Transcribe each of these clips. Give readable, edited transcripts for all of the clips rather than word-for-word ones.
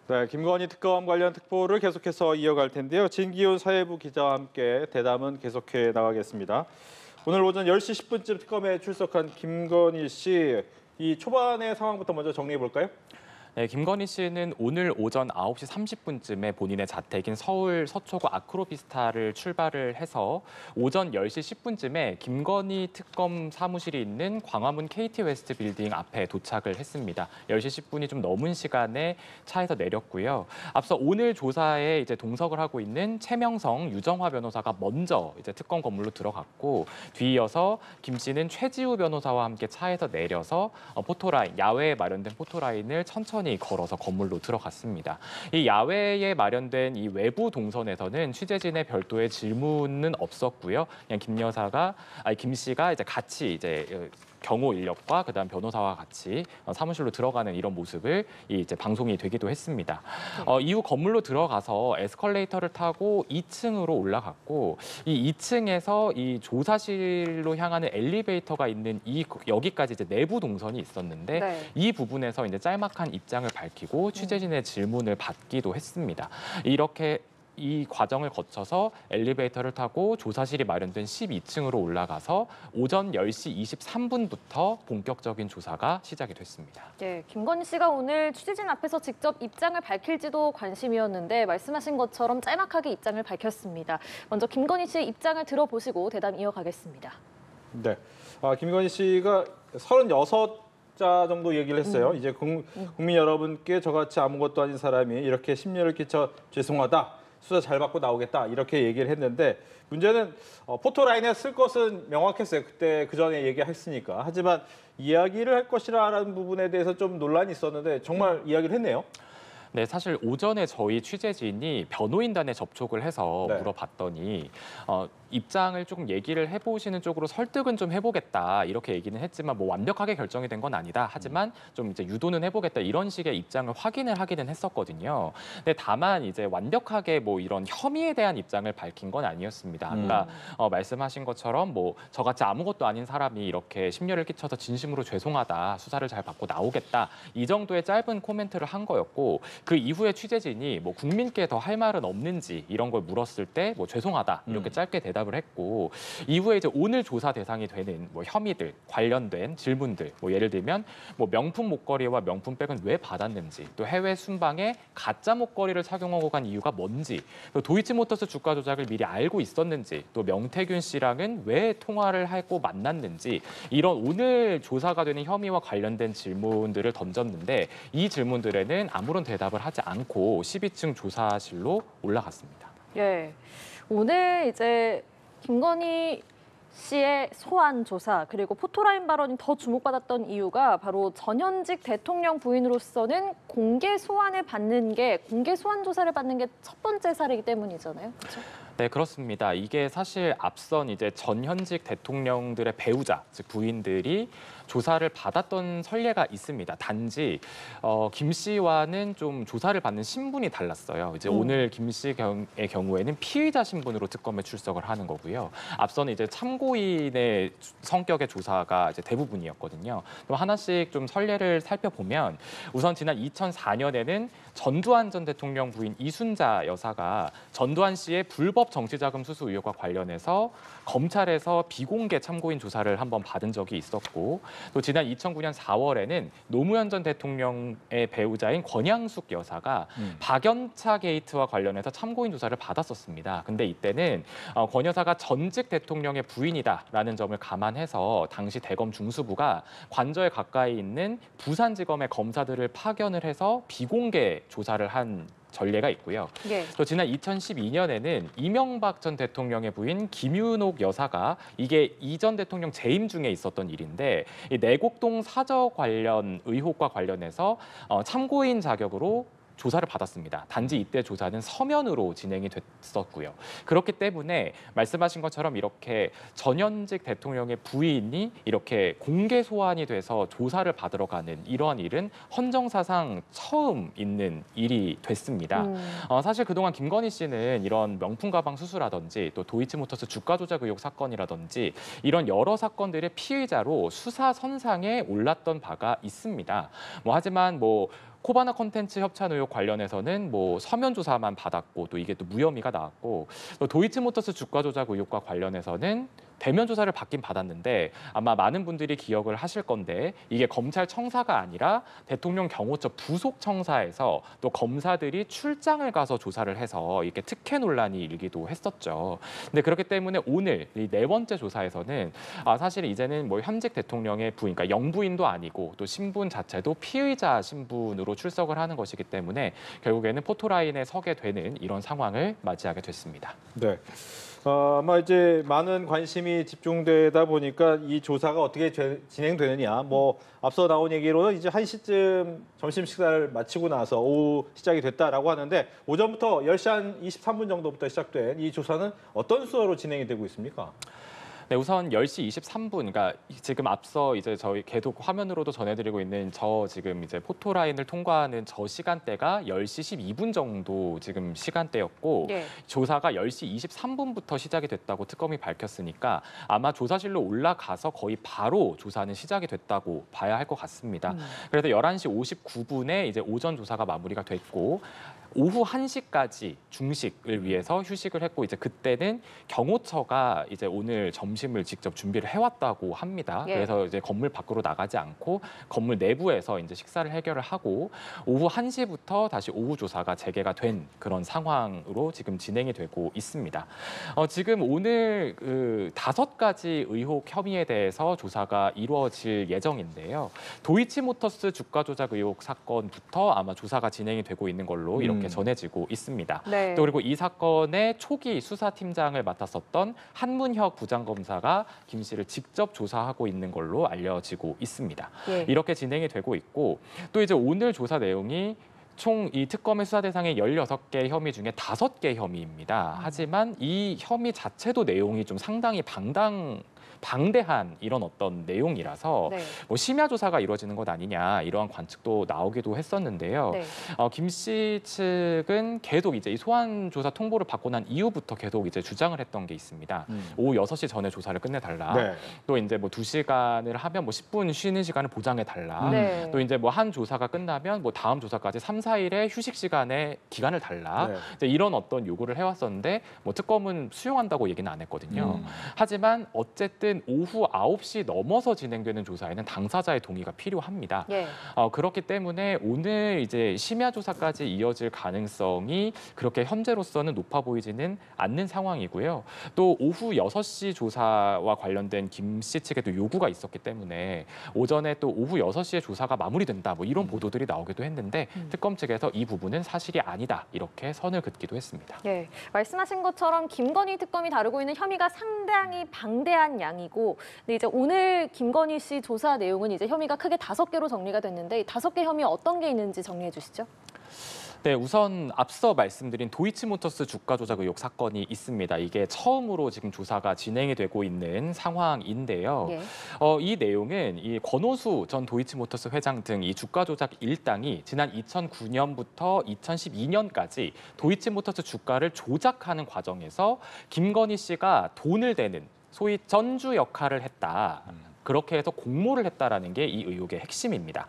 네, 김건희 특검 관련 특보를 계속해서 이어갈 텐데요. 진기훈 사회부 기자와 함께 대담은 계속해 나가겠습니다. 오늘 오전 10시 10분쯤 특검에 출석한 김건희 씨, 이 초반의 상황부터 먼저 정리해 볼까요? 네, 김건희 씨는 오늘 오전 9시 30분쯤에 본인의 자택인 서울 서초구 아크로비스타를 출발을 해서 오전 10시 10분쯤에 김건희 특검 사무실이 있는 광화문 KT 웨스트 빌딩 앞에 도착을 했습니다. 10시 10분이 좀 넘은 시간에 차에서 내렸고요. 앞서 오늘 조사에 이제 동석을 하고 있는 최명성, 유정화 변호사가 먼저 이제 특검 건물로 들어갔고 뒤이어서 김 씨는 최지우 변호사와 함께 차에서 내려서 포토라인, 야외에 마련된 포토라인을 천천히 걸어서 건물로 들어갔습니다. 이 야외에 마련된 이 외부 동선에서는 취재진의 별도의 질문은 없었고요. 그냥 김 씨가 이제 같이 이제 경호 인력과 그다음 변호사와 같이 사무실로 들어가는 이런 모습을 이제 방송이 되기도 했습니다. 이후 건물로 들어가서 에스컬레이터를 타고 2층으로 올라갔고 이 2층에서 이 조사실로 향하는 엘리베이터가 있는 여기까지 이제 내부 동선이 있었는데 네. 이 부분에서 이제 짤막한 입장을 밝히고 취재진의 질문을 받기도 했습니다. 이렇게 이 과정을 거쳐서 엘리베이터를 타고 조사실이 마련된 12층으로 올라가서 오전 10시 23분부터 본격적인 조사가 시작이 됐습니다. 네, 김건희 씨가 오늘 취재진 앞에서 직접 입장을 밝힐지도 관심이었는데 말씀하신 것처럼 짤막하게 입장을 밝혔습니다. 먼저 김건희 씨의 입장을 들어보시고 대담 이어가겠습니다. 네, 김건희 씨가 36자 정도 얘기를 했어요. 이제 국민 여러분께 저같이 아무것도 아닌 사람이 이렇게 심려를 끼쳐 죄송하다. 수사 잘 받고 나오겠다 이렇게 얘기를 했는데 문제는 포토라인에 쓸 것은 명확했어요. 그때 그 전에 얘기했으니까. 하지만 이야기를 할 것이라는 부분에 대해서 좀 논란이 있었는데 정말 이야기를 했네요. 네, 사실 오전에 저희 취재진이 변호인단에 접촉을 해서 네. 물어봤더니 입장을 조금 얘기를 해보시는 쪽으로 설득은 좀 해보겠다 이렇게 얘기는 했지만 뭐 완벽하게 결정이 된 건 아니다. 하지만 좀 이제 유도는 해보겠다 이런 식의 입장을 확인을 하기는 했었거든요. 근데 다만 이제 완벽하게 뭐 이런 혐의에 대한 입장을 밝힌 건 아니었습니다. 아까 말씀하신 것처럼 뭐 저같이 아무것도 아닌 사람이 이렇게 심려를 끼쳐서 진심으로 죄송하다. 수사를 잘 받고 나오겠다. 이 정도의 짧은 코멘트를 한 거였고 그 이후에 취재진이 뭐 국민께 더 할 말은 없는지 이런 걸 물었을 때 뭐 죄송하다 이렇게 짧게 대답을 했고 이후에 이제 오늘 조사 대상이 되는 뭐 혐의들 관련된 질문들 뭐 예를 들면 뭐 명품 목걸이와 명품백은 왜 받았는지 또 해외 순방에 가짜 목걸이를 착용하고 간 이유가 뭔지 또 도이치모터스 주가 조작을 미리 알고 있었는지 또 명태균 씨랑은 왜 통화를 하고 만났는지 이런 오늘 조사가 되는 혐의와 관련된 질문들을 던졌는데 이 질문들에는 아무런 대답을 하지 않고 12층 조사실로 올라갔습니다. 예, 오늘 이제 김건희 씨의 소환 조사 그리고 포토라인 발언이 더 주목받았던 이유가 바로 전현직 대통령 부인으로서는 공개 소환을 받는 게 공개 소환 조사를 받는 게 첫 번째 사례이기 때문이잖아요. 그렇죠? 네, 그렇습니다. 이게 사실 앞선 이제 전현직 대통령들의 배우자, 즉 부인들이 조사를 받았던 선례가 있습니다. 단지 김 씨와는 좀 조사를 받는 신분이 달랐어요. 이제 오늘 김 씨의 경우에는 피의자 신분으로 특검에 출석을 하는 거고요. 앞서는 이제 참고인의 성격의 조사가 이제 대부분이었거든요. 또 하나씩 좀 선례를 살펴보면 우선 지난 2004년에는 전두환 전 대통령 부인 이순자 여사가 전두환 씨의 불법 정치자금 수수 의혹과 관련해서 검찰에서 비공개 참고인 조사를 한번 받은 적이 있었고 또 지난 2009년 4월에는 노무현 전 대통령의 배우자인 권양숙 여사가 박연차 게이트와 관련해서 참고인 조사를 받았었습니다. 근데 이때는 권 여사가 전직 대통령의 부인이다라는 점을 감안해서 당시 대검 중수부가 관저에 가까이 있는 부산지검의 검사들을 파견을 해서 비공개 조사를 한 전례가 있고요. 예. 또 지난 2012년에는 이명박 전 대통령의 부인 김윤옥 여사가 이게 이 전 대통령 재임 중에 있었던 일인데 이 내곡동 사저 관련 의혹과 관련해서 참고인 자격으로 조사를 받았습니다. 단지 이때 조사는 서면으로 진행이 됐었고요. 그렇기 때문에 말씀하신 것처럼 이렇게 전현직 대통령의 부인이 이렇게 공개 소환이 돼서 조사를 받으러 가는 이러한 일은 헌정사상 처음 있는 일이 됐습니다. 사실 그동안 김건희 씨는 이런 명품 가방 수수라든지 또 도이치모터스 주가 조작 의혹 사건이라든지 이런 여러 사건들의 피의자로 수사 선상에 올랐던 바가 있습니다. 하지만 코바나 콘텐츠 협찬 의혹 관련해서는 뭐 서면 조사만 받았고 또 이게 또 무혐의가 나왔고 또 도이치모터스 주가 조작 의혹과 관련해서는 대면 조사를 받긴 받았는데 아마 많은 분들이 기억을 하실 건데 이게 검찰 청사가 아니라 대통령 경호처 부속 청사에서 또 검사들이 출장을 가서 조사를 해서 이렇게 특혜 논란이 일기도 했었죠. 근데 그렇기 때문에 오늘 이 네 번째 조사에서는 사실 이제는 뭐 현직 대통령의 부인, 그러니까 영부인도 아니고 또 신분 자체도 피의자 신분으로 출석을 하는 것이기 때문에 결국에는 포토라인에 서게 되는 이런 상황을 맞이하게 됐습니다. 네. 아마 이제 많은 관심이 집중되다 보니까 이 조사가 어떻게 진행되느냐. 뭐 앞서 나온 얘기로는 이제 1시쯤 점심 식사를 마치고 나서 오후 시작이 됐다라고 하는데 오전부터 10시 한 23분 정도부터 시작된 이 조사는 어떤 수어로 진행이 되고 있습니까? 네, 우선 10시 23분, 그러니까 지금 앞서 이제 저희 계속 화면으로도 전해드리고 있는 저 지금 이제 포토라인을 통과하는 저 시간대가 10시 12분 정도 지금 시간대였고 네. 조사가 10시 23분부터 시작이 됐다고 특검이 밝혔으니까 아마 조사실로 올라가서 거의 바로 조사는 시작이 됐다고 봐야 할 것 같습니다. 그래서 11시 59분에 이제 오전 조사가 마무리가 됐고 오후 1시까지 중식을 위해서 휴식을 했고 이제 그때는 경호처가 이제 오늘 점심을 직접 준비를 해왔다고 합니다. 예. 그래서 이제 건물 밖으로 나가지 않고 건물 내부에서 이제 식사를 해결을 하고 오후 1시부터 다시 오후 조사가 재개가 된 그런 상황으로 지금 진행이 되고 있습니다. 지금 오늘 그 5가지 의혹 혐의에 대해서 조사가 이루어질 예정인데요. 도이치모터스 주가 조작 의혹 사건부터 아마 조사가 진행이 되고 있는 걸로 이렇게 전해지고 있습니다. 네. 또 그리고 이 사건의 초기 수사팀장을 맡았었던 한문혁 부장검사가 김 씨를 직접 조사하고 있는 걸로 알려지고 있습니다. 예. 이렇게 진행이 되고 있고 또 이제 오늘 조사 내용이 총 이 특검의 수사 대상의 16개 혐의 중에 5개 혐의입니다. 하지만 이 혐의 자체도 내용이 좀 상당히 방대한 이런 어떤 내용이라서 네. 뭐 심야 조사가 이루어지는 것 아니냐 이러한 관측도 나오기도 했었는데요. 네. 김 씨 측은 계속 이제 이 소환 조사 통보를 받고 난 이후부터 계속 이제 주장을 했던 게 있습니다. 오후 6시 전에 조사를 끝내달라. 네. 또 이제 뭐 2시간을 하면 뭐 10분 쉬는 시간을 보장해달라. 네. 또 이제 뭐 한 조사가 끝나면 뭐 다음 조사까지 3, 4일의 휴식 시간에 기간을 달라. 네. 이제 이런 어떤 요구를 해왔었는데 뭐 특검은 수용한다고 얘기는 안 했거든요. 하지만 어쨌든 오후 9시 넘어서 진행되는 조사에는 당사자의 동의가 필요합니다. 예. 그렇기 때문에 오늘 이제 심야 조사까지 이어질 가능성이 그렇게 현재로서는 높아 보이지는 않는 상황이고요. 또 오후 6시 조사와 관련된 김 씨 측에도 요구가 있었기 때문에 오전에 또 오후 6시에 조사가 마무리된다 뭐 이런 보도들이 나오기도 했는데 특검 측에서 이 부분은 사실이 아니다 이렇게 선을 긋기도 했습니다. 예, 말씀하신 것처럼 김건희 특검이 다루고 있는 혐의가 상당히 방대한 양이고, 근데 이제 오늘 김건희 씨 조사 내용은 이제 혐의가 크게 5개로 정리가 됐는데 이 5개 혐의 어떤 게 있는지 정리해 주시죠. 네, 우선 앞서 말씀드린 도이치모터스 주가 조작 의혹 사건이 있습니다. 이게 처음으로 지금 조사가 진행이 되고 있는 상황인데요. 예. 이 내용은 이 권오수 전 도이치모터스 회장 등 이 주가 조작 일당이 지난 2009년부터 2012년까지 도이치모터스 주가를 조작하는 과정에서 김건희 씨가 돈을 대는 소위 전주 역할을 했다. 그렇게 해서 공모를 했다라는 게 이 의혹의 핵심입니다.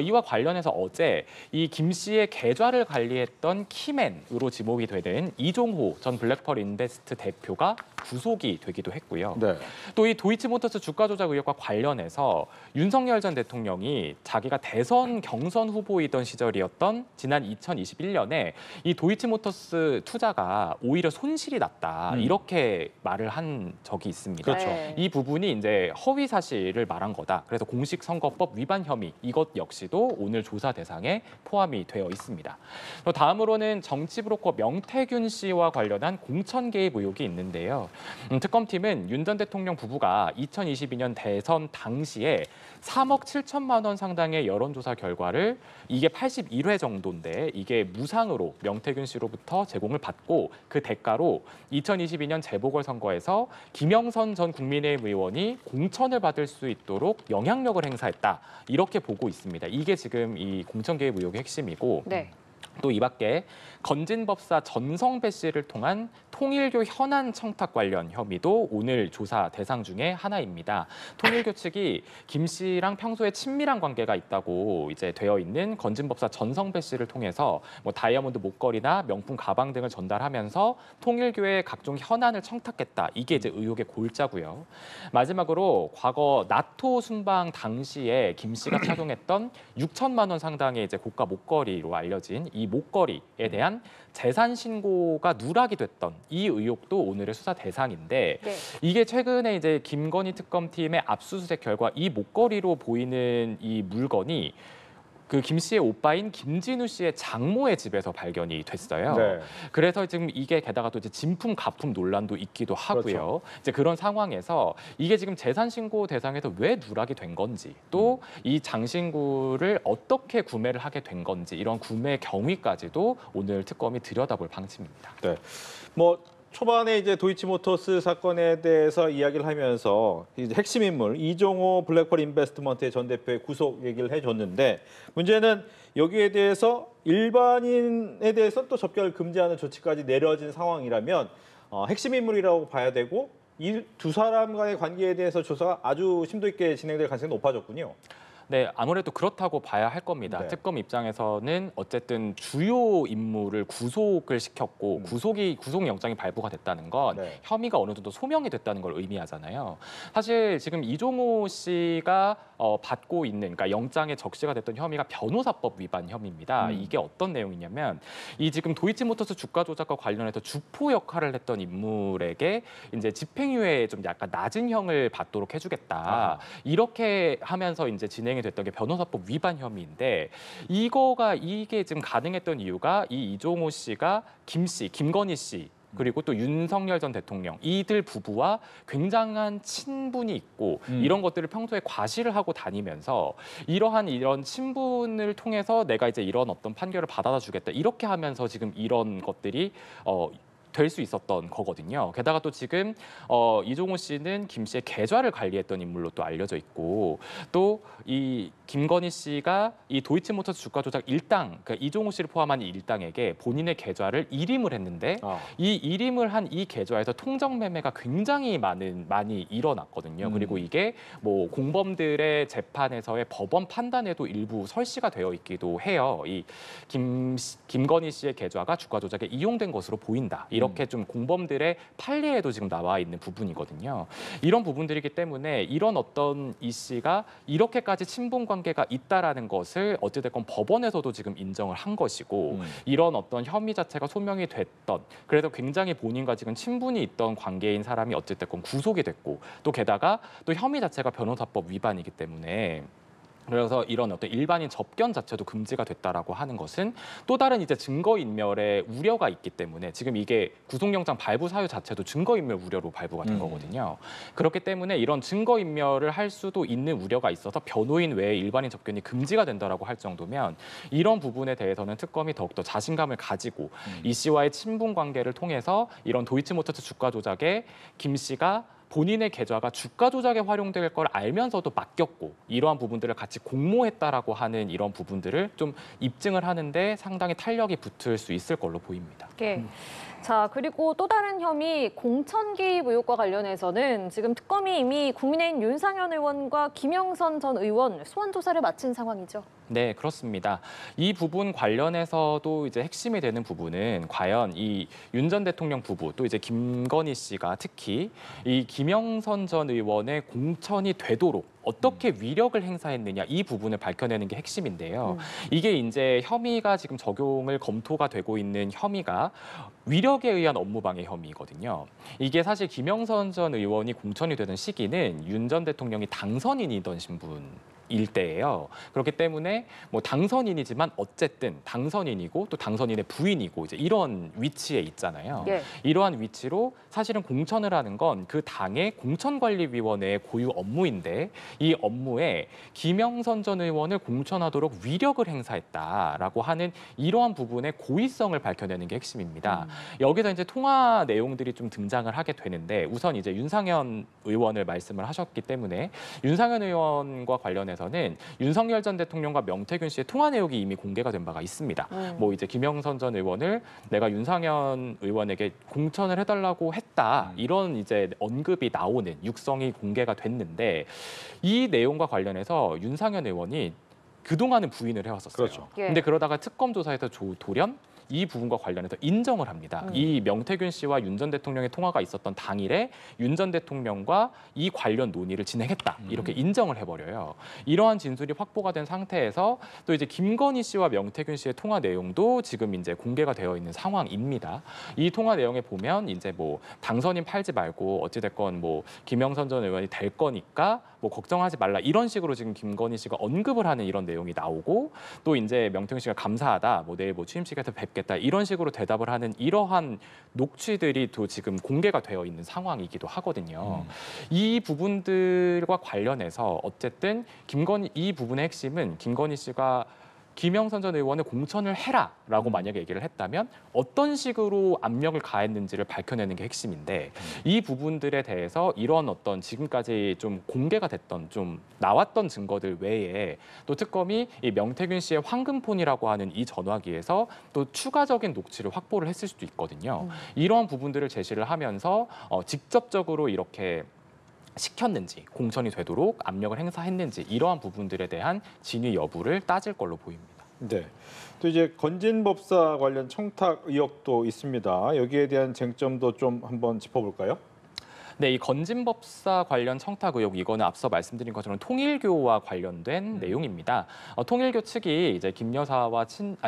이와 관련해서 어제 이 김 씨의 계좌를 관리했던 키맨으로 지목이 되는 이종호 전 블랙펄 인베스트 대표가 구속이 되기도 했고요. 네. 또 이 도이치모터스 주가 조작 의혹과 관련해서 윤석열 전 대통령이 자기가 대선 경선 후보이던 시절이었던 지난 2021년에 이 도이치모터스 투자가 오히려 손실이 났다 이렇게 말을 한 적이 있습니다. 그렇죠. 네. 이 부분이 이제 허위 사실을 말한 거다. 그래서 공직선거법 위반 혐의 이것 역시도 오늘 조사 대상에 포함이 되어 있습니다. 또 다음으로는 정치브로커 명태균 씨와 관련한 공천 개입 의혹이 있는데요. 특검팀은 윤 전 대통령 부부가 2022년 대선 당시에 3억 7천만 원 상당의 여론조사 결과를 이게 81회 정도인데 이게 무상으로 명태균 씨로부터 제공을 받고 그 대가로 2022년 재보궐선거에서 김영선 전 국민의힘 의원이 공천을 받을 수 있도록 영향력을 행사했다. 이렇게 보고 있습니다. 이게 지금 이 공천 개입 의혹의 핵심이고 네. 또 이 밖에 건진법사 전성배 씨를 통한 통일교 현안 청탁 관련 혐의도 오늘 조사 대상 중에 하나입니다. 통일교 측이 김 씨랑 평소에 친밀한 관계가 있다고 이제 되어 있는 건진법사 전성배 씨를 통해서 뭐 다이아몬드 목걸이나 명품 가방 등을 전달하면서 통일교의 각종 현안을 청탁했다. 이게 이제 의혹의 골자고요. 마지막으로 과거 나토 순방 당시에 김 씨가 착용했던 6천만 원 상당의 이제 고가 목걸이로 알려진 이 목걸이에 대한 재산 신고가 누락이 됐던 이 의혹도 오늘의 수사 대상인데 네. 이게 최근에 이제 김건희 특검팀의 압수수색 결과 이 목걸이로 보이는 이 물건이 그 김 씨의 오빠인 김진우 씨의 장모의 집에서 발견이 됐어요. 네. 그래서 지금 이게 게다가 또 이제 진품 가품 논란도 있기도 하고요. 그렇죠. 이제 그런 상황에서 이게 지금 재산 신고 대상에서 왜 누락이 된 건지, 또 이 장신구를 어떻게 구매를 하게 된 건지 이런 구매 경위까지도 오늘 특검이 들여다볼 방침입니다. 네. 뭐 초반에 이제 도이치모터스 사건에 대해서 이야기를 하면서 이제 핵심 인물 이종호 블랙펄 인베스트먼트의 전 대표의 구속 얘기를 해줬는데 문제는 여기에 대해서 일반인에 대해서 또 접견을 금지하는 조치까지 내려진 상황이라면 핵심 인물이라고 봐야 되고 이 두 사람 간의 관계에 대해서 조사가 아주 심도 있게 진행될 가능성이 높아졌군요. 네, 아무래도 그렇다고 봐야 할 겁니다. 네. 특검 입장에서는 어쨌든 주요 인물을 구속을 시켰고 구속영장이 발부가 됐다는 건 네. 혐의가 어느 정도 소명이 됐다는 걸 의미하잖아요. 사실 지금 이종호 씨가 받고 있는, 그러니까 영장에 적시가 됐던 혐의가 변호사법 위반 혐의입니다. 이게 어떤 내용이냐면 이 지금 도이치모터스 주가 조작과 관련해서 주포 역할을 했던 인물에게 이제 집행유예 좀 약간 낮은 형을 받도록 해주겠다. 이렇게 하면서 이제 진행이 됐던 게 변호사법 위반 혐의인데 이게 지금 가능했던 이유가 이 이종호 씨가 김 씨, 김건희 씨 그리고 또 윤석열 전 대통령 이들 부부와 굉장한 친분이 있고 이런 것들을 평소에 과시를 하고 다니면서 이런 친분을 통해서 내가 이제 이런 어떤 판결을 받아다 주겠다 이렇게 하면서 지금 이런 것들이 될 수 있었던 거거든요. 게다가 또 지금 이종호 씨는 김 씨의 계좌를 관리했던 인물로 또 알려져 있고 또 이 김건희 씨가 이 도이치모터스 주가 조작 일당, 그러니까 이종호 씨를 포함한 이 일당에게 본인의 계좌를 일임을 했는데 이 일임을 한 이 계좌에서 통정 매매가 굉장히 많이 일어났거든요. 그리고 이게 뭐 공범들의 재판에서의 법원 판단에도 일부 설시가 되어 있기도 해요. 이 김건희 씨의 계좌가 주가 조작에 이용된 것으로 보인다. 이렇게 좀 공범들의 판례에도 지금 나와 있는 부분이거든요. 이런 부분들이기 때문에 이런 어떤 이 씨가 이렇게까지 친분 관계가 있다라는 것을 어찌됐건 법원에서도 지금 인정을 한 것이고 이런 어떤 혐의 자체가 소명이 됐던 그래서 굉장히 본인과 지금 친분이 있던 관계인 사람이 어찌됐건 구속이 됐고 또 게다가 또 혐의 자체가 변호사법 위반이기 때문에 그래서 이런 어떤 일반인 접견 자체도 금지가 됐다라고 하는 것은 또 다른 이제 증거인멸의 우려가 있기 때문에 지금 이게 구속영장 발부 사유 자체도 증거인멸 우려로 발부가 된 거거든요. 그렇기 때문에 이런 증거인멸을 할 수도 있는 우려가 있어서 변호인 외에 일반인 접견이 금지가 된다라고 할 정도면 이런 부분에 대해서는 특검이 더욱더 자신감을 가지고 이 씨와의 친분 관계를 통해서 이런 도이치모터스 주가 조작에 김 씨가 본인의 계좌가 주가 조작에 활용될 걸 알면서도 맡겼고 이러한 부분들을 같이 공모했다라고 하는 이런 부분들을 좀 입증을 하는데 상당히 탄력이 붙을 수 있을 걸로 보입니다. 네. 자, 그리고 또 다른 혐의 공천 개입 의혹과 관련해서는 지금 특검이 이미 국민의힘 윤상현 의원과 김영선 전 의원 소환 조사를 마친 상황이죠. 네, 그렇습니다. 이 부분 관련해서도 이제 핵심이 되는 부분은 과연 이 윤 전 대통령 부부 또 이제 김건희 씨가 특히 이 김영선 전 의원의 공천이 되도록 어떻게 위력을 행사했느냐 이 부분을 밝혀내는 게 핵심인데요. 이게 이제 혐의가 지금 적용을 검토가 되고 있는 혐의가 위력에 의한 업무방해 혐의거든요. 이게 사실 김영선 전 의원이 공천이 되던 시기는 윤 전 대통령이 당선인이던 신분일 때예요. 그렇기 때문에 뭐 당선인이지만 어쨌든 당선인이고 또 당선인의 부인이고 이제 이런 위치에 있잖아요. 예. 이러한 위치로 사실은 공천을 하는 건 그 당의 공천관리위원회의 고유 업무인데 이 업무에 김영선 전 의원을 공천하도록 위력을 행사했다라고 하는 이러한 부분의 고의성을 밝혀내는 게 핵심입니다. 여기서 이제 통화 내용들이 좀 등장을 하게 되는데 우선 이제 윤상현 의원을 말씀을 하셨기 때문에 윤상현 의원과 관련해서 관련해서는 윤석열 전 대통령과 명태균 씨의 통화 내역이 이미 공개가 된 바가 있습니다. 뭐 이제 김영선 전 의원을 내가 윤상현 의원에게 공천을 해달라고 했다 이런 이제 언급이 나오는 육성이 공개가 됐는데 이 내용과 관련해서 윤상현 의원이 그동안은 부인을 해왔었어요. 그렇죠. 예. 근데 그러다가 특검 조사에서 돌연 이 부분과 관련해서 인정을 합니다. 이 명태균 씨와 윤 전 대통령의 통화가 있었던 당일에 윤 전 대통령과 이 관련 논의를 진행했다. 이렇게 인정을 해버려요. 이러한 진술이 확보가 된 상태에서 또 이제 김건희 씨와 명태균 씨의 통화 내용도 지금 이제 공개가 되어 있는 상황입니다. 이 통화 내용에 보면 이제 뭐 당선인 팔지 말고 어찌됐건 뭐 김영선 전 의원이 될 거니까 뭐 걱정하지 말라 이런 식으로 지금 김건희 씨가 언급을 하는 이런 내용이 나오고 또 이제 명태균 씨가 감사하다. 뭐 내일 뭐 취임식에서 뵙겠다. 이런 식으로 대답을 하는 이러한 녹취들이 또 지금 공개가 되어 있는 상황이기도 하거든요. 이 부분들과 관련해서 어쨌든 이 부분의 핵심은 김건희 씨가 김영선 전 의원을 공천을 해라라고 만약에 얘기를 했다면 어떤 식으로 압력을 가했는지를 밝혀내는 게 핵심인데 이 부분들에 대해서 이런 어떤 지금까지 좀 공개가 됐던 좀 나왔던 증거들 외에 또 특검이 이 명태균 씨의 황금폰이라고 하는 이 전화기에서 또 추가적인 녹취를 확보를 했을 수도 있거든요. 이러한 부분들을 제시를 하면서 직접적으로 이렇게 시켰는지 공천이 되도록 압력을 행사했는지 이러한 부분들에 대한 진위 여부를 따질 걸로 보입니다. 네. 또 이제 건진법사 관련 청탁 의혹도 있습니다. 여기에 대한 쟁점도 좀 한번 짚어볼까요? 네, 이 건진법사 관련 청탁 의혹 이거는 앞서 말씀드린 것처럼 통일교와 관련된 내용입니다. 통일교 측이 이제 김 여사와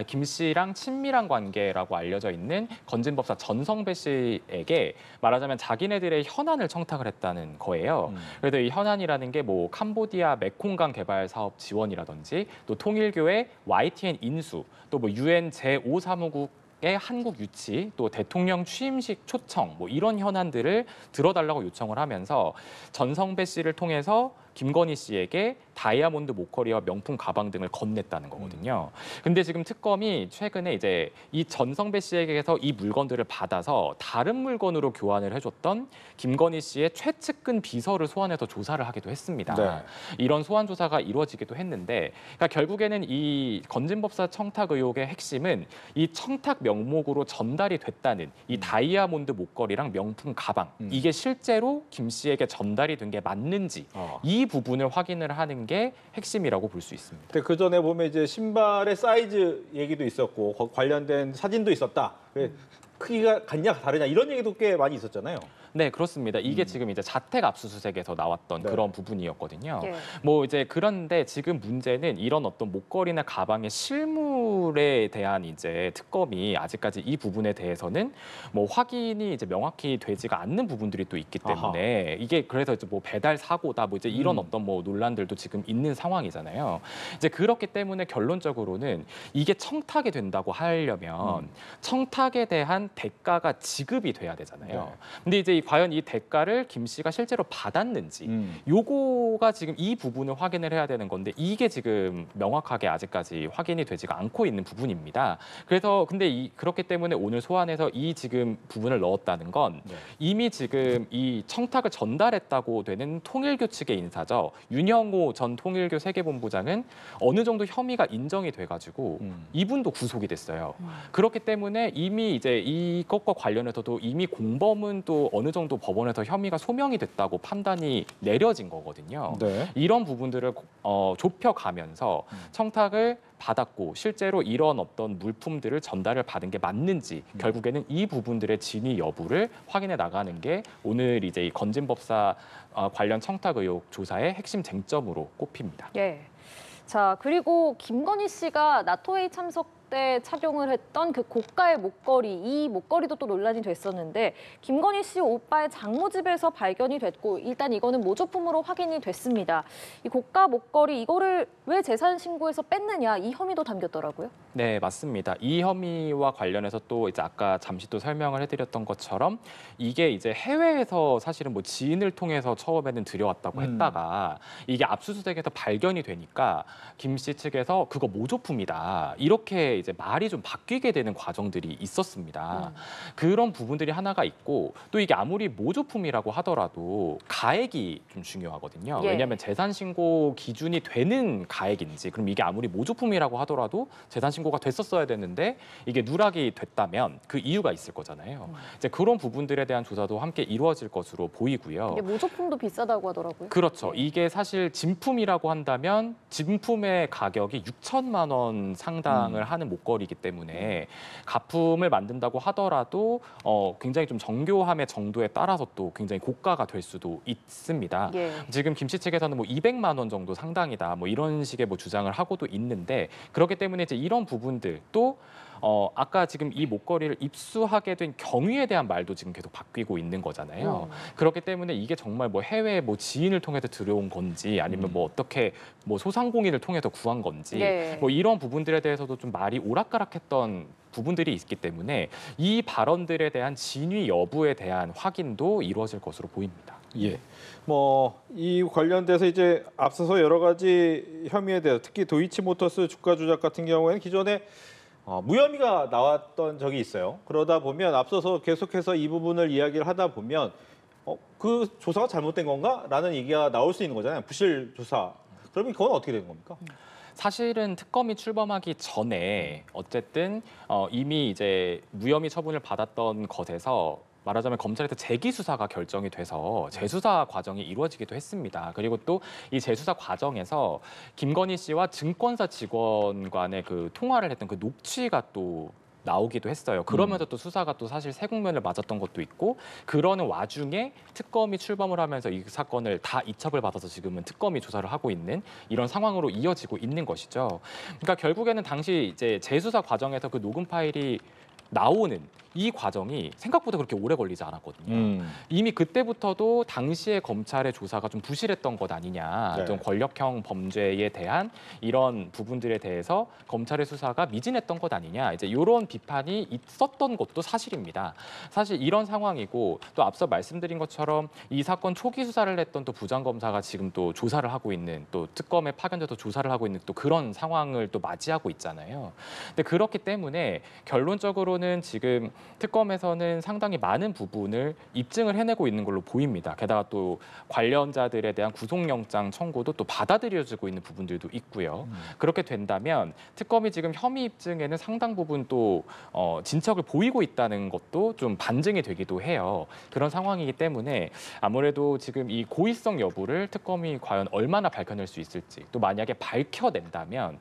김 씨랑 친밀한 관계라고 알려져 있는 건진법사 전성배 씨에게 말하자면 자기네들의 현안을 청탁을 했다는 거예요. 그래서 이 현안이라는 게 뭐 캄보디아 메콩강 개발 사업 지원이라든지 또 통일교의 YTN 인수, 또 뭐 UN 제5사무국 의 한국 유치, 또 대통령 취임식 초청 뭐 이런 현안들을 들어달라고 요청을 하면서 전성배 씨를 통해서 김건희 씨에게 다이아몬드 목걸이와 명품 가방 등을 건넸다는 거거든요. 근데 지금 특검이 최근에 이제 이 전성배 씨에게서 이 물건들을 받아서 다른 물건으로 교환을 해줬던 김건희 씨의 최측근 비서를 소환해서 조사를 하기도 했습니다. 네. 이런 소환 조사가 이루어지기도 했는데, 그러니까 결국에는 이 건진법사 청탁 의혹의 핵심은 이 청탁 명목으로 전달이 됐다는 이 다이아몬드 목걸이랑 명품 가방 이게 실제로 김 씨에게 전달이 된 게 맞는지 이 부분을 확인을 하는 게 핵심이라고 볼 수 있습니다. 근데 그 전에 보면 이제 신발의 사이즈 얘기도 있었고 관련된 사진도 있었다. 크기가 같냐 다르냐 이런 얘기도 꽤 많이 있었잖아요. 네, 그렇습니다. 이게 지금 이제 자택 압수수색에서 나왔던 네. 그런 부분이었거든요. 예. 뭐 이제 그런데 지금 문제는 이런 어떤 목걸이나 가방의 실물에 대한 이제 특검이 아직까지 이 부분에 대해서는 뭐 확인이 이제 명확히 되지가 않는 부분들이 또 있기 때문에 이게 그래서 이제 뭐 배달 사고다 뭐 이제 이런 어떤 뭐 논란들도 지금 있는 상황이잖아요. 이제 그렇기 때문에 결론적으로는 이게 청탁이 된다고 하려면 청탁에 대한 대가가 지급이 돼야 되잖아요. 네. 근데 이제 과연 이 대가를 김 씨가 실제로 받았는지 요거가 지금 이 부분을 확인을 해야 되는 건데 이게 지금 명확하게 아직까지 확인이 되지가 않고 있는 부분입니다. 그래서 근데 그렇기 때문에 오늘 소환해서 이 지금 부분을 넣었다는 건 이미 지금 이 청탁을 전달했다고 되는 통일교 측의 인사죠. 윤영호 전 통일교 세계본부장은 어느 정도 혐의가 인정이 돼가지고 이분도 구속이 됐어요. 그렇기 때문에 이미 이제 이것과 관련해서도 이미 공범은 또 어느 정도 법원에서 혐의가 소명이 됐다고 판단이 내려진 거거든요. 네. 이런 부분들을 좁혀가면서 청탁을 받았고 실제로 이런 어떤 물품들을 전달을 받은 게 맞는지 결국에는 이 부분들의 진위 여부를 확인해 나가는 게 오늘 이제 이 건진법사 관련 청탁 의혹 조사의 핵심 쟁점으로 꼽힙니다. 예. 자, 그리고 김건희 씨가 나토회의 참석 때 착용을 했던 그 고가의 목걸이, 이 목걸이도 또 논란이 됐었는데 김건희 씨 오빠의 장모집에서 발견이 됐고 일단 이거는 모조품으로 확인이 됐습니다. 이 고가 목걸이 이거를 왜 재산 신고에서 뺐느냐 이 혐의도 담겼더라고요. 네, 맞습니다. 이 혐의와 관련해서 또 이제 아까 잠시 또 설명을 해드렸던 것처럼 이게 이제 해외에서 사실은 뭐 지인을 통해서 처음에는 들여왔다고 했다가 이게 압수수색에서 발견이 되니까 김 씨 측에서 그거 모조품이다 이렇게 이제 말이 좀 바뀌게 되는 과정들이 있었습니다. 그런 부분들이 하나가 있고 또 이게 아무리 모조품이라고 하더라도 가액이 좀 중요하거든요. 예. 왜냐하면 재산 신고 기준이 되는 가액인지 그럼 이게 아무리 모조품이라고 하더라도 재산 신고가 됐었어야 되는데 이게 누락이 됐다면 그 이유가 있을 거잖아요. 이제 그런 부분들에 대한 조사도 함께 이루어질 것으로 보이고요. 이게 모조품도 비싸다고 하더라고요. 그렇죠. 이게 사실 진품이라고 한다면 진품의 가격이 6천만 원 상당을 하는 목걸이이기 때문에 가품을 만든다고 하더라도 굉장히 좀 정교함의 정도에 따라서 또 굉장히 고가가 될 수도 있습니다. 예. 지금 김씨 측에서는 뭐 200만 원 정도 상당이다, 뭐 이런 식의 뭐 주장을 하고도 있는데 그렇기 때문에 이제 이런 부분들 또 아까 지금 이 목걸이를 입수하게 된 경위에 대한 말도 지금 계속 바뀌고 있는 거잖아요. 그렇기 때문에 이게 정말 뭐 해외 뭐 지인을 통해서 들여온 건지 아니면 뭐 어떻게 뭐 소상공인을 통해서 구한 건지 네. 뭐 이런 부분들에 대해서도 좀 말이 오락가락했던 부분들이 있기 때문에 이 발언들에 대한 진위 여부에 대한 확인도 이루어질 것으로 보입니다. 예. 뭐 이 관련돼서 이제 앞서서 여러 가지 혐의에 대해서 특히 도이치모터스 주가 조작 같은 경우에는 기존에 무혐의가 나왔던 적이 있어요. 그러다 보면 앞서서 계속해서 이 부분을 이야기를 하다 보면 그 조사가 잘못된 건가?라는 얘기가 나올 수 있는 거잖아요. 부실 조사. 그러면 그건 어떻게 되는 겁니까? 사실은 특검이 출범하기 전에 어쨌든 이미 이제 무혐의 처분을 받았던 것에서 말하자면 검찰에서 재기 수사가 결정이 돼서 재수사 과정이 이루어지기도 했습니다. 그리고 또 이 재수사 과정에서 김건희 씨와 증권사 직원 간의 그 통화를 했던 그 녹취가 또 나오기도 했어요. 그러면서 또 수사가 또 사실 새 국면을 맞았던 것도 있고 그러는 와중에 특검이 출범을 하면서 이 사건을 다 이첩을 받아서 지금은 특검이 조사를 하고 있는 이런 상황으로 이어지고 있는 것이죠. 그러니까 결국에는 당시 이제 재수사 과정에서 그 녹음 파일이 나오는 이 과정이 생각보다 그렇게 오래 걸리지 않았거든요. 이미 그때부터도 당시의 검찰의 조사가 좀 부실했던 것 아니냐. 네. 좀 권력형 범죄에 대한 이런 부분들에 대해서 검찰의 수사가 미진했던 것 아니냐. 이제 이런 비판이 있었던 것도 사실입니다. 사실 이런 상황이고 또 앞서 말씀드린 것처럼 이 사건 초기 수사를 했던 또 부장검사가 지금 또 조사를 하고 있는 또 특검에 파견돼서 조사를 하고 있는 또 그런 상황을 또 맞이하고 있잖아요. 근데 그렇기 때문에 결론적으로는 지금 특검에서는 상당히 많은 부분을 입증을 해내고 있는 걸로 보입니다. 게다가 또 관련자들에 대한 구속영장 청구도 또 받아들여지고 있는 부분들도 있고요. 그렇게 된다면 특검이 지금 혐의 입증에는 상당 부분 또 진척을 보이고 있다는 것도 좀 반증이 되기도 해요. 그런 상황이기 때문에 아무래도 지금 이 고의성 여부를 특검이 과연 얼마나 밝혀낼 수 있을지 또 만약에 밝혀낸다면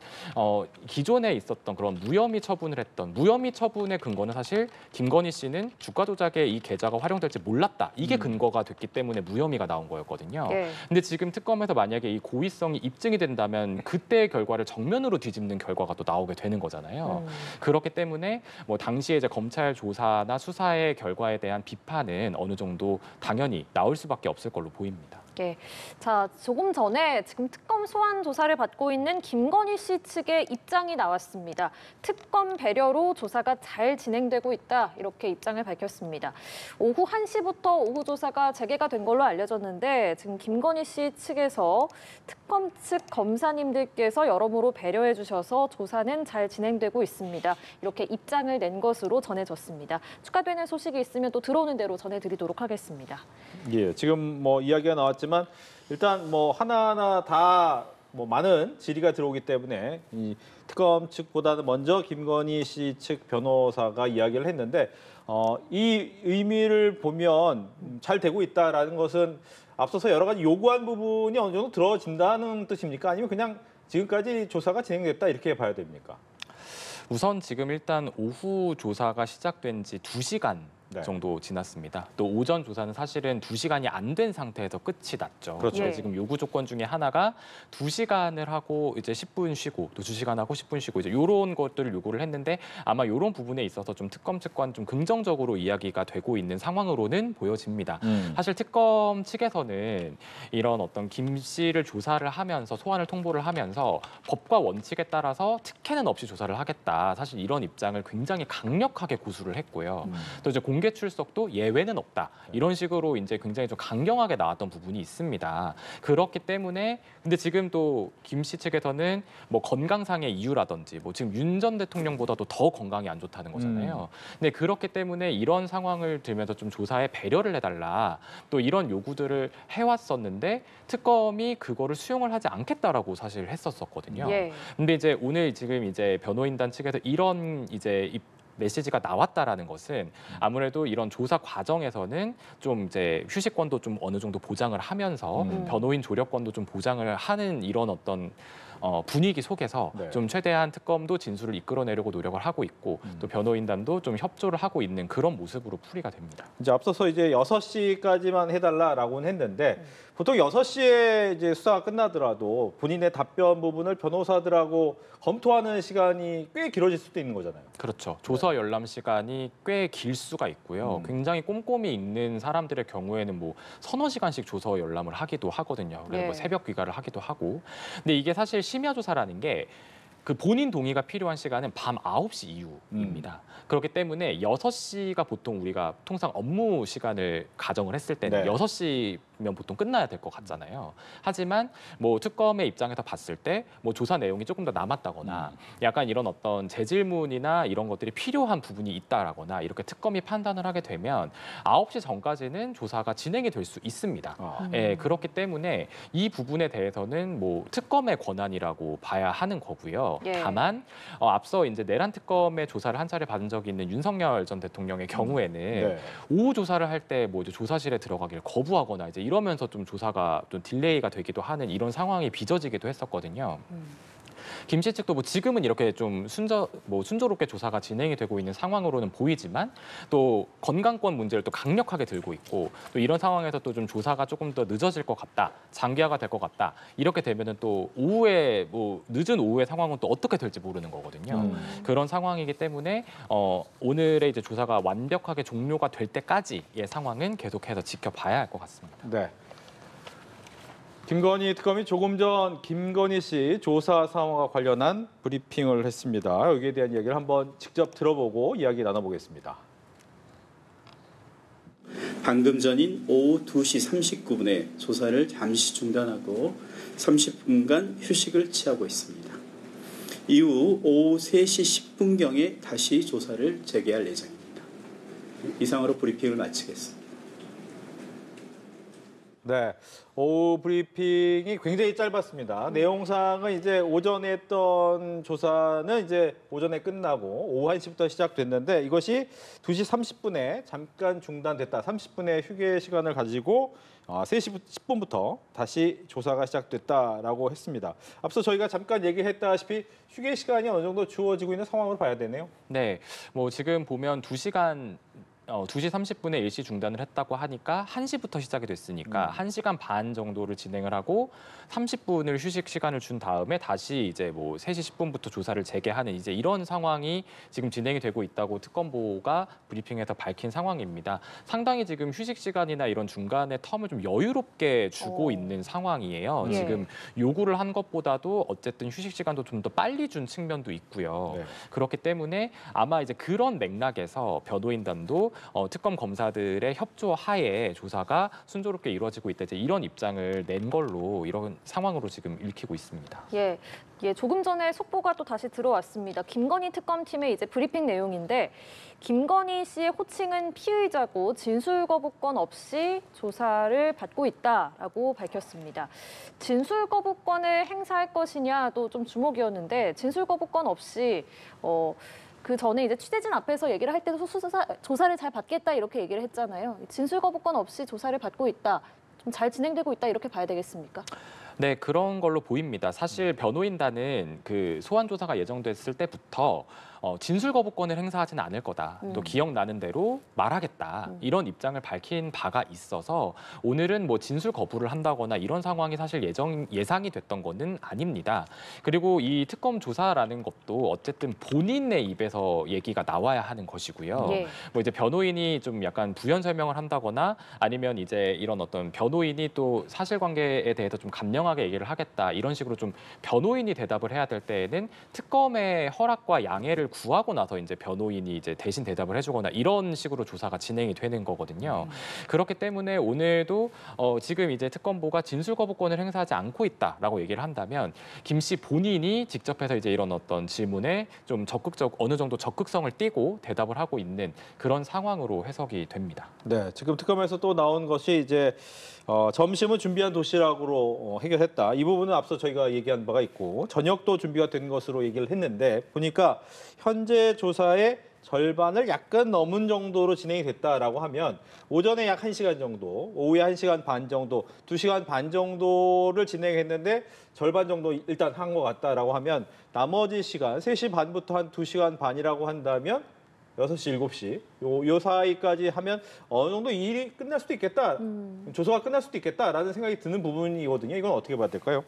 기존에 있었던 그런 무혐의 처분을 했던 무혐의 처분의 근거는 사실 김건희 씨는 주가 조작에 이 계좌가 활용될지 몰랐다. 이게 근거가 됐기 때문에 무혐의가 나온 거였거든요. 예. 근데 지금 특검에서 만약에 이 고의성이 입증이 된다면 그때의 결과를 정면으로 뒤집는 결과가 또 나오게 되는 거잖아요. 그렇기 때문에 뭐 당시에 이제 검찰 조사나 수사의 결과에 대한 비판은 어느 정도 당연히 나올 수밖에 없을 걸로 보입니다. 예. 자, 조금 전에 지금 특검 소환 조사를 받고 있는 김건희 씨 측의 입장이 나왔습니다. 특검 배려로 조사가 잘 진행되고 있다. 이렇게 입장을 밝혔습니다. 오후 1시부터 오후 조사가 재개가 된 걸로 알려졌는데 지금 김건희 씨 측에서 특검 측 검사님들께서 여러모로 배려해 주셔서 조사는 잘 진행되고 있습니다. 이렇게 입장을 낸 것으로 전해졌습니다. 추가되는 소식이 있으면 또 들어오는 대로 전해드리도록 하겠습니다. 예, 지금 뭐 이야기가 나왔지만 일단 뭐 하나하나 다 뭐 많은 질의가 들어오기 때문에 이 특검 측보다는 먼저 김건희 씨 측 변호사가 이야기를 했는데 이 의미를 보면 잘 되고 있다라는 것은 앞서서 여러 가지 요구한 부분이 어느 정도 들어진다는 뜻입니까? 아니면 그냥 지금까지 조사가 진행됐다 이렇게 봐야 됩니까? 우선 지금 일단 오후 조사가 시작된 지 2시간 네. 정도 지났습니다. 또 오전 조사는 사실은 2시간이 안 된 상태에서 끝이 났죠. 그렇죠. 예. 지금 요구 조건 중에 하나가 2시간을 하고 이제 10분 쉬고 또 2시간 하고 10분 쉬고 이제 이런 것들을 요구를 했는데 아마 이런 부분에 있어서 좀 특검 측과는 좀 긍정적으로 이야기가 되고 있는 상황으로는 보여집니다. 사실 특검 측에서는 이런 어떤 김 씨를 조사를 하면서 소환을 통보를 하면서 법과 원칙에 따라서 특혜는 없이 조사를 하겠다. 사실 이런 입장을 굉장히 강력하게 고수를 했고요. 또 이제 공개 출석도 예외는 없다. 이런 식으로 이제 굉장히 좀 강경하게 나왔던 부분이 있습니다. 그렇기 때문에 근데 지금 또 김 씨 측에서는 뭐 건강상의 이유라든지 뭐 지금 윤 전 대통령보다도 더 건강이 안 좋다는 거잖아요. 근데 그렇기 때문에 이런 상황을 들면서 좀 조사에 배려를 해달라. 또 이런 요구들을 해왔었는데 특검이 그거를 수용을 하지 않겠다라고 사실 했었거든요. 예. 근데 이제 오늘 지금 이제 변호인단 측에서 이런 이제 메시지가 나왔다라는 것은 아무래도 이런 조사 과정에서는 좀 이제 휴식권도 좀 어느 정도 보장을 하면서 변호인 조력권도 좀 보장을 하는 이런 어떤 분위기 속에서 네. 좀 최대한 특검도 진술을 이끌어내려고 노력을 하고 있고 또 변호인단도 좀 협조를 하고 있는 그런 모습으로 풀이가 됩니다. 이제 앞서서 이제 6시까지만 해달라라고는 했는데 보통 6시에 이제 수사가 끝나더라도 본인의 답변 부분을 변호사들하고 검토하는 시간이 꽤 길어질 수도 있는 거잖아요. 그렇죠. 조서 열람 시간이 꽤 길 수가 있고요. 굉장히 꼼꼼히 읽는 사람들의 경우에는 뭐 서너 시간씩 조서 열람을 하기도 하거든요. 그래서 뭐 네. 새벽 귀가를 하기도 하고. 근데 이게 사실 심야 조사라는 게 그 본인 동의가 필요한 시간은 밤 9시 이후입니다. 그렇기 때문에 6시가 보통 우리가 통상 업무 시간을 가정을 했을 때는 네. 6시면 보통 끝나야 될 것 같잖아요. 하지만 뭐 특검의 입장에서 봤을 때 뭐 조사 내용이 조금 더 남았다거나 약간 이런 어떤 재질문이나 이런 것들이 필요한 부분이 있다라거나 이렇게 특검이 판단을 하게 되면 9시 전까지는 조사가 진행이 될 수 있습니다. 예, 그렇기 때문에 이 부분에 대해서는 뭐 특검의 권한이라고 봐야 하는 거고요. 예. 다만 앞서 이제 내란 특검의 조사를 한 차례 받은 적이 있는 윤석열 전 대통령의 경우에는 네. 오후 조사를 할 때 뭐 이제 조사실에 들어가기를 거부하거나 이제 이러면서 좀 조사가 좀 딜레이가 되기도 하는 이런 상황이 빚어지기도 했었거든요. 김 씨 측도 뭐 지금은 이렇게 좀 순조롭게 조사가 진행이 되고 있는 상황으로는 보이지만 또 건강권 문제를 또 강력하게 들고 있고 또 이런 상황에서 또 좀 조사가 조금 더 늦어질 것 같다, 장기화가 될 것 같다 이렇게 되면은 또 오후에 뭐 늦은 오후의 상황은 또 어떻게 될지 모르는 거거든요. 그런 상황이기 때문에 오늘의 이제 조사가 완벽하게 종료가 될 때까지의 상황은 계속해서 지켜봐야 할 것 같습니다. 네. 김건희 특검이 조금 전 김건희 씨 조사 상황과 관련한 브리핑을 했습니다. 여기에 대한 이야기를 한번 직접 들어보고 이야기 나눠보겠습니다. 방금 전인 오후 2시 39분에 조사를 잠시 중단하고 30분간 휴식을 취하고 있습니다. 이후 오후 3시 10분경에 다시 조사를 재개할 예정입니다. 이상으로 브리핑을 마치겠습니다. 네, 오후 브리핑이 굉장히 짧았습니다. 내용상은 이제 오전에 했던 조사는 이제 오전에 끝나고 오후 1시부터 시작됐는데 이것이 2시 30분에 잠깐 중단됐다. 30분의 휴게 시간을 가지고 3시 10분부터 다시 조사가 시작됐다라고 했습니다. 앞서 저희가 잠깐 얘기했다시피 휴게 시간이 어느 정도 주어지고 있는 상황으로 봐야 되네요. 네, 뭐 지금 보면 2시간 2시 30분에 일시 중단을 했다고 하니까 1시부터 시작이 됐으니까 1시간 반 정도를 진행을 하고 30분을 휴식 시간을 준 다음에 다시 이제 뭐 3시 10분부터 조사를 재개하는 이제 이런 상황이 지금 진행이 되고 있다고 특검보가 브리핑에서 밝힌 상황입니다. 상당히 지금 휴식 시간이나 이런 중간에 텀을 좀 여유롭게 주고 있는 상황이에요. 예. 지금 요구를 한 것보다도 어쨌든 휴식 시간도 좀 더 빨리 준 측면도 있고요. 네. 그렇기 때문에 아마 이제 그런 맥락에서 변호인단도 특검 검사들의 협조 하에 조사가 순조롭게 이루어지고 있다. 이제 이런 입장을 낸 걸로 이런 상황으로 지금 읽히고 있습니다. 예, 조금 전에 속보가 또 다시 들어왔습니다. 김건희 특검팀의 이제 브리핑 내용인데 김건희 씨의 호칭은 피의자고 진술 거부권 없이 조사를 받고 있다라고 밝혔습니다. 진술 거부권을 행사할 것이냐도 좀 주목이었는데 진술 거부권 없이 그 전에 이제 취재진 앞에서 얘기를 할 때도 조사를 잘 받겠다 이렇게 얘기를 했잖아요. 진술 거부권 없이 조사를 받고 있다, 좀 잘 진행되고 있다 이렇게 봐야 되겠습니까? 네, 그런 걸로 보입니다. 사실 변호인단은 그 소환 조사가 예정됐을 때부터 진술 거부권을 행사하지는 않을 거다. 또 기억나는 대로 말하겠다. 이런 입장을 밝힌 바가 있어서 오늘은 뭐 진술 거부를 한다거나 이런 상황이 사실 예상이 됐던 거는 아닙니다. 그리고 이 특검 조사라는 것도 어쨌든 본인의 입에서 얘기가 나와야 하는 것이고요. 예. 뭐 이제 변호인이 좀 약간 부연 설명을 한다거나 아니면 이제 이런 어떤 변호인이 또 사실관계에 대해서 좀 감명하게 얘기를 하겠다. 이런 식으로 좀 변호인이 대답을 해야 될 때에는 특검의 허락과 양해를 구하고 나서 이제 변호인이 이제 대신 대답을 해주거나 이런 식으로 조사가 진행이 되는 거거든요. 그렇기 때문에 오늘도 지금 이제 특검보가 진술 거부권을 행사하지 않고 있다라고 얘기를 한다면 김 씨 본인이 직접해서 이제 이런 어떤 질문에 좀 어느 정도 적극성을 띠고 대답을 하고 있는 그런 상황으로 해석이 됩니다. 네, 지금 특검에서 또 나온 것이 이제 점심은 준비한 도시락으로 해결했다. 이 부분은 앞서 저희가 얘기한 바가 있고 저녁도 준비가 된 것으로 얘기를 했는데 보니까 현재 조사의 절반을 약간 넘은 정도로 진행이 됐다라고 하면 오전에 약 1시간 정도, 오후에 1시간 반 정도, 2시간 반 정도를 진행했는데 절반 정도 일단 한 것 같다라고 하면 나머지 시간 3시 반부터 한 2시간 반이라고 한다면 6시, 7시 요 사이까지 하면 어느 정도 일이 끝날 수도 있겠다. 조사가 끝날 수도 있겠다라는 생각이 드는 부분이거든요. 이건 어떻게 봐야 될까요?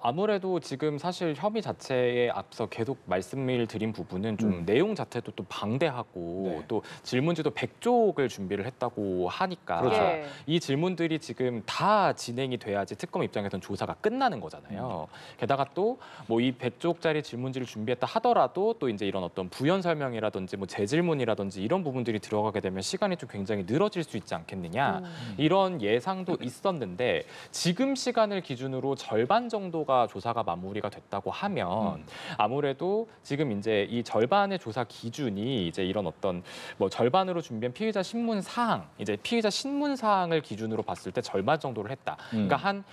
아무래도 지금 사실 혐의 자체에 앞서 계속 말씀을 드린 부분은 좀 내용 자체도 또 방대하고 네. 또 질문지도 100쪽을 준비를 했다고 하니까 그렇죠. 예. 이 질문들이 지금 다 진행이 돼야지 특검 입장에서는 조사가 끝나는 거잖아요. 게다가 또 뭐 이 100쪽짜리 질문지를 준비했다 하더라도 또 이제 이런 어떤 부연 설명이라든지 뭐 재질문이라든지 이런 부분들이 들어가게 되면 시간이 좀 굉장히 늘어질 수 있지 않겠느냐. 이런 예상도 있었는데 지금 시간을 기준으로 절반 정도가 조사가 마무리가 됐다고 하면 아무래도 지금 이제 이 절반의 조사 기준이 이제 이런 어떤 뭐 절반으로 준비한 피의자 신문 사항, 이제 피의자 신문 사항을 기준으로 봤을 때 절반 정도를 했다. 그러니까 한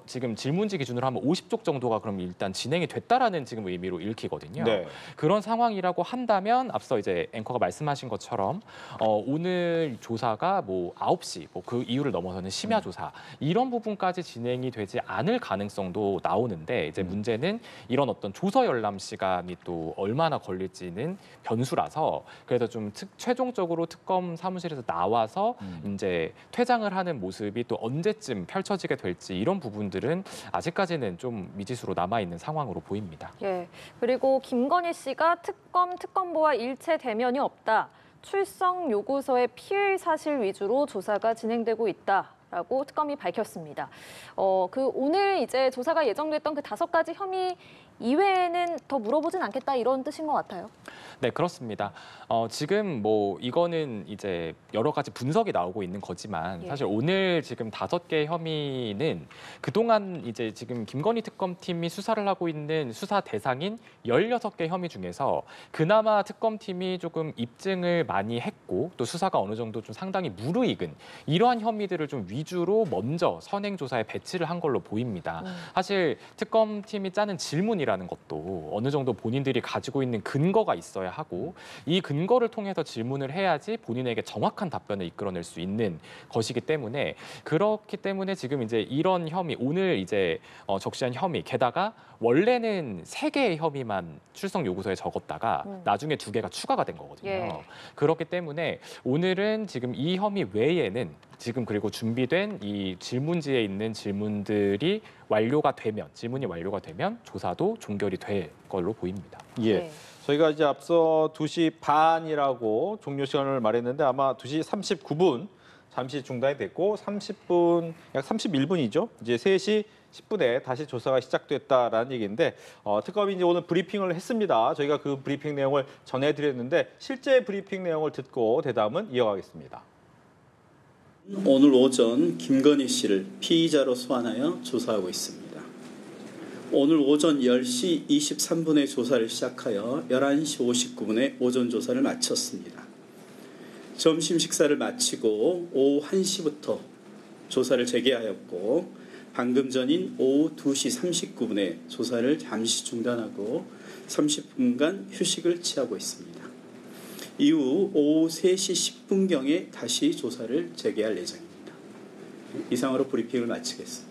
지금 질문지 기준으로 하면 50쪽 정도가 그럼 일단 진행이 됐다라는 지금 의미로 읽히거든요. 네. 그런 상황이라고 한다면 앞서 이제 앵커가 말씀하신 것처럼 오늘 조사가 뭐 9시, 뭐 그 이유를 넘어서는 심야 조사 이런 부분까지 진행이 되지 않을 가능성도 나오는데 이제 문제는 이런 어떤 조서 열람 시간이 또 얼마나 걸릴지는 변수라서 그래서 좀 최종적으로 특검 사무실에서 나와서 이제 퇴장을 하는 모습이 또 언제쯤 펼쳐지게 될지 이런 부분들은 아직까지는 좀 미지수로 남아 있는 상황으로 보입니다. 예. 그리고 김건희 씨가 특검보와 일체 대면이 없다. 출석 요구서의 피의 사실 위주로 조사가 진행되고 있다라고 특검이 밝혔습니다. 오늘 이제 조사가 예정됐던 그 5가지 혐의 이외에는 더 물어보진 않겠다 이런 뜻인 것 같아요. 네, 그렇습니다. 지금 뭐 이거는 이제 여러 가지 분석이 나오고 있는 거지만 사실 오늘 지금 5개 혐의는 그동안 이제 지금 김건희 특검팀이 수사를 하고 있는 수사 대상인 16개 혐의 중에서 그나마 특검팀이 조금 입증을 많이 했고 또 수사가 어느 정도 좀 상당히 무르익은 이러한 혐의들을 좀 위주로 먼저 선행 조사에 배치를 한 걸로 보입니다. 사실 특검팀이 짜는 질문이라는 것도 어느 정도 본인들이 가지고 있는 근거가 있어야 하고 이 근거를 통해서 질문을 해야지 본인에게 정확한 답변을 이끌어낼 수 있는 것이기 때문에 그렇기 때문에 지금 이제 이런 혐의 오늘 이제 적시한 혐의 게다가 원래는 3개의 혐의만 출석 요구서에 적었다가 나중에 2개가 추가가 된 거거든요. 예. 그렇기 때문에 오늘은 지금 이 혐의 외에는 지금 그리고 준비된 이 질문지에 있는 질문들이 질문이 완료가 되면 조사도 종결이 될 걸로 보입니다. 예. 네. 저희가 이제 앞서 2시 반이라고 종료 시간을 말했는데 아마 2시 39분 잠시 중단이 됐고 30분, 약 31분이죠. 이제 3시 10분에 다시 조사가 시작됐다라는 얘기인데 특검이 이제 오늘 브리핑을 했습니다. 저희가 그 브리핑 내용을 전해드렸는데 실제 브리핑 내용을 듣고 대담은 이어가겠습니다. 오늘 오전 김건희 씨를 피의자로 소환하여 조사하고 있습니다. 오늘 오전 10시 23분에 조사를 시작하여 11시 59분에 오전 조사를 마쳤습니다. 점심 식사를 마치고 오후 1시부터 조사를 재개하였고 방금 전인 오후 2시 39분에 조사를 잠시 중단하고 30분간 휴식을 취하고 있습니다. 이후 오후 3시 10분경에 다시 조사를 재개할 예정입니다. 이상으로 브리핑을 마치겠습니다.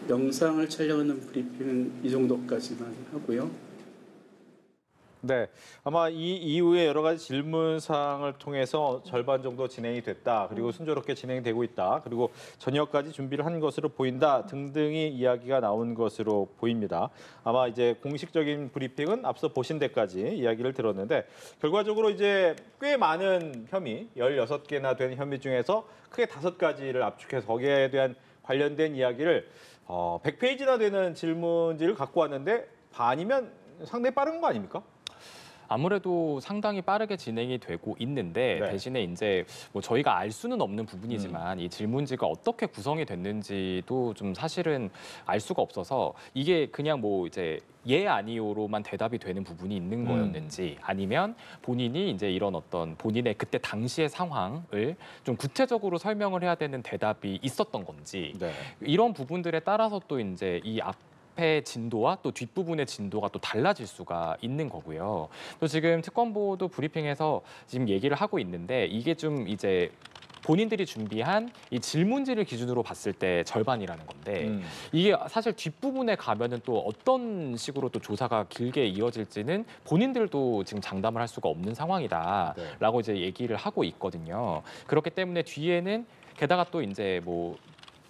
영상을 촬영하는 브리핑은 이 정도까지만 하고요. 네, 아마 이 이후에 여러 가지 질문 사항을 통해서 절반 정도 진행이 됐다. 그리고 순조롭게 진행되고 있다. 그리고 저녁까지 준비를 한 것으로 보인다. 등등의 이야기가 나온 것으로 보입니다. 아마 이제 공식적인 브리핑은 앞서 보신 데까지 이야기를 들었는데 결과적으로 이제 꽤 많은 혐의, 16개나 되는 혐의 중에서 크게 5가지를 압축해서 거기에 대한 관련된 이야기를 100페이지나 되는 질문지를 갖고 왔는데 반이면 상당히 빠른 거 아닙니까? 아무래도 상당히 빠르게 진행이 되고 있는데 네. 대신에 이제 뭐 저희가 알 수는 없는 부분이지만 이 질문지가 어떻게 구성이 됐는지도 좀 사실은 알 수가 없어서 이게 그냥 뭐 이제 예 아니요로만 대답이 되는 부분이 있는 거였는지 아니면 본인이 이제 이런 어떤 본인의 그때 당시의 상황을 좀 구체적으로 설명을 해야 되는 대답이 있었던 건지 네. 이런 부분들에 따라서 또 이제 이 앞의 진도와 또 뒷부분의 진도가 또 달라질 수가 있는 거고요. 또 지금 특검보도 브리핑에서 지금 얘기를 하고 있는데 이게 좀 이제 본인들이 준비한 이 질문지를 기준으로 봤을 때 절반이라는 건데 이게 사실 뒷부분에 가면은 또 어떤 식으로 또 조사가 길게 이어질지는 본인들도 지금 장담을 할 수가 없는 상황이다라고 이제 얘기를 하고 있거든요. 그렇기 때문에 뒤에는 게다가 또 이제 뭐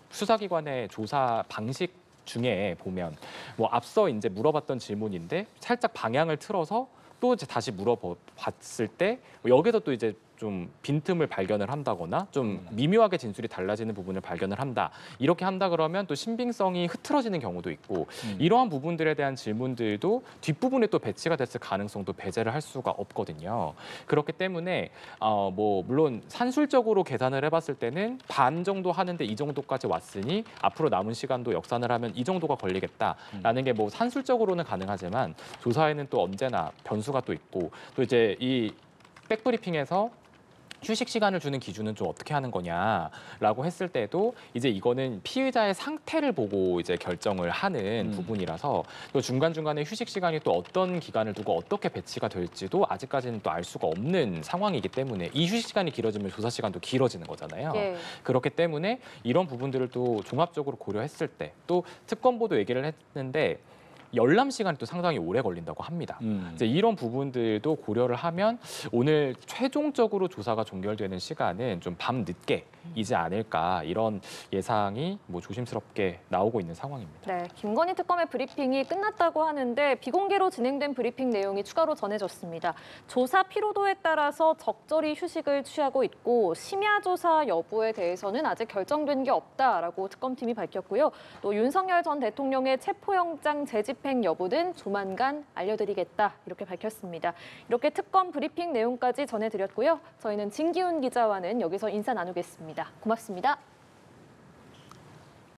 수사기관의 조사 방식 중에 보면 뭐 앞서 이제 물어봤던 질문인데 살짝 방향을 틀어서 또 이제 다시 물어봤을 때 여기서 또 이제 좀 빈틈을 발견을 한다거나 좀 미묘하게 진술이 달라지는 부분을 발견을 한다. 이렇게 한다 그러면 또 신빙성이 흐트러지는 경우도 있고 이러한 부분들에 대한 질문들도 뒷부분에 또 배치가 됐을 가능성도 배제를 할 수가 없거든요. 그렇기 때문에 뭐 물론 산술적으로 계산을 해봤을 때는 반 정도 하는데 이 정도까지 왔으니 앞으로 남은 시간도 역산을 하면 이 정도가 걸리겠다라는 게 뭐 산술적으로는 가능하지만 조사에는 또 언제나 변수가 또 있고 또 이제 이 백브리핑에서 휴식 시간을 주는 기준은 좀 어떻게 하는 거냐라고 했을 때도 이제 이거는 피의자의 상태를 보고 이제 결정을 하는 부분이라서 또 중간중간에 휴식 시간이 또 어떤 기간을 두고 어떻게 배치가 될지도 아직까지는 또 알 수가 없는 상황이기 때문에 이 휴식 시간이 길어지면 조사 시간도 길어지는 거잖아요. 예. 그렇기 때문에 이런 부분들을 또 종합적으로 고려했을 때 또 특검보도 얘기를 했는데 열람 시간이 또 상당히 오래 걸린다고 합니다. 이제 이런 부분들도 고려를 하면 오늘 최종적으로 조사가 종결되는 시간은 좀 밤 늦게이지 않을까 이런 예상이 뭐 조심스럽게 나오고 있는 상황입니다. 네, 김건희 특검의 브리핑이 끝났다고 하는데 비공개로 진행된 브리핑 내용이 추가로 전해졌습니다. 조사 피로도에 따라서 적절히 휴식을 취하고 있고 심야 조사 여부에 대해서는 아직 결정된 게 없다라고 특검팀이 밝혔고요. 또 윤석열 전 대통령의 체포영장 재집행 여부는 조만간 알려드리겠다 이렇게 밝혔습니다. 이렇게 특검 브리핑 내용까지 전해드렸고요. 저희는 진기훈 기자와는 여기서 인사 나누겠습니다. 고맙습니다.